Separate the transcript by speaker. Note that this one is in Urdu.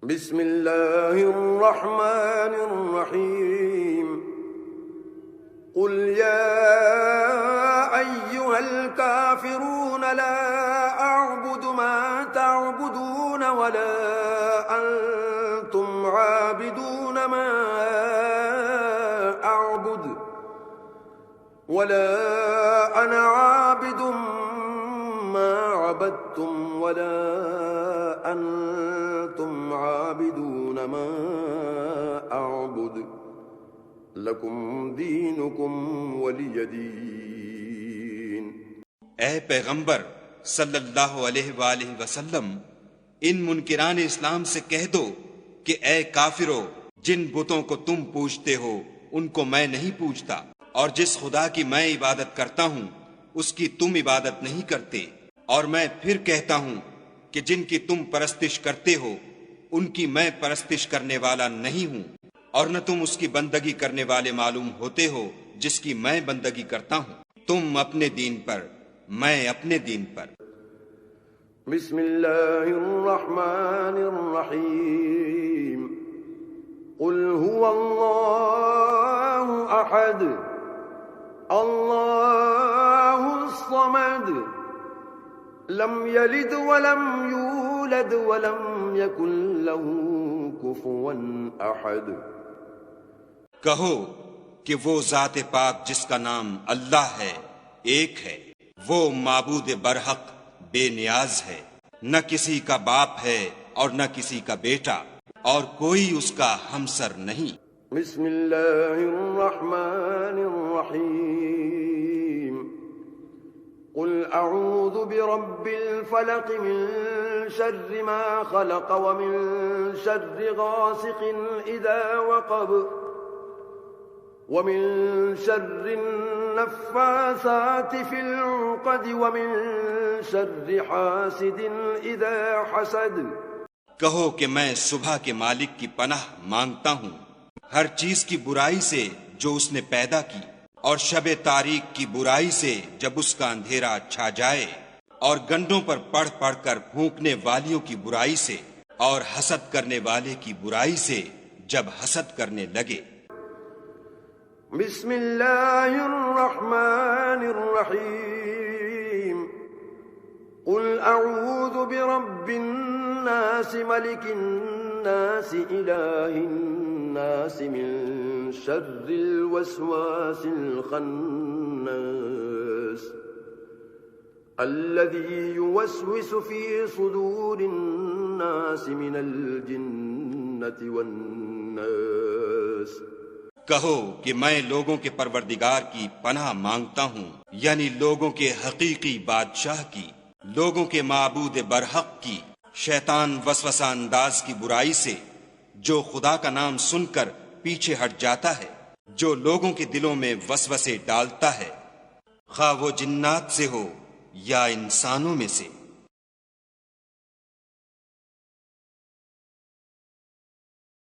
Speaker 1: بسم الله الرحمن الرحيم قل يا أيها الكافرون لا أعبد ما تعبدون ولا أنتم عابدون ما أعبد ولا أنا عابد ما عبدتم ولا أنتم عابدون ما أعبد لكم دينكم ولي دين۔
Speaker 2: اے پیغمبر صلی اللہ علیہ وآلہ وسلم، ان منکران اسلام سے کہہ دو کہ اے کافرو، جن بتوں کو تم پوجتے ہو ان کو میں نہیں پوجتا، اور جس خدا کی میں عبادت کرتا ہوں اس کی تم عبادت نہیں کرتے، اور میں پھر کہتا ہوں کہ جن کی تم پرستش کرتے ہو ان کی میں پرستش کرنے والا نہیں ہوں، اور نہ تم اس کی بندگی کرنے والے معلوم ہوتے ہو جس کی میں بندگی کرتا ہوں۔ تم اپنے دین پر، میں اپنے دین پر۔
Speaker 1: بسم اللہ الرحمن الرحیم قل هو اللہ احد اللہ الصمد لم یلد ولم یولد ولم یکن له کفوا احد۔
Speaker 2: کہو کہ وہ ذات پاک جس کا نام اللہ ہے ایک ہے، وہ معبود برحق بے نیاز ہے، نہ کسی کا باپ ہے اور نہ کسی کا بیٹا، اور کوئی اس کا ہمسر نہیں۔
Speaker 1: بسم اللہ الرحمن الرحیم قل اعوذ برب الفلق من شر ما خلق ومن شر غاسق اذا وقب ومن شر النفاثات في العقد ومن شر حاسد اذا حسد۔
Speaker 2: کہو کہ میں صبح کے مالک کی پناہ مانگتا ہوں ہر چیز کی برائی سے جو اس نے پیدا کی، اور شب تاریک کی برائی سے جب اس کا اندھیرا چھا جائے، اور گنڈوں پر پڑھ پڑھ کر پھونکنے والیوں کی برائی سے، اور حسد کرنے والے کی برائی سے جب حسد کرنے لگے۔
Speaker 1: بسم اللہ الرحمن الرحیم قل اعوذ برب الناس ملک الناس الہ الناس من شر الوسواس الخناس الذي يوسوس في صدور الناس من الجنة والناس۔
Speaker 2: کہو کہ میں لوگوں کے پروردگار کی پناہ مانگتا ہوں، یعنی لوگوں کے حقیقی بادشاہ کی، لوگوں کے معبود برحق کی، شیطان وسوسہ انداز کی برائی سے جو خدا کا نام سن کر پیچھے ہٹ جاتا ہے، جو لوگوں کے دلوں میں وسوسے ڈالتا ہے، خواہ وہ جنات سے ہو یا انسانوں میں سے۔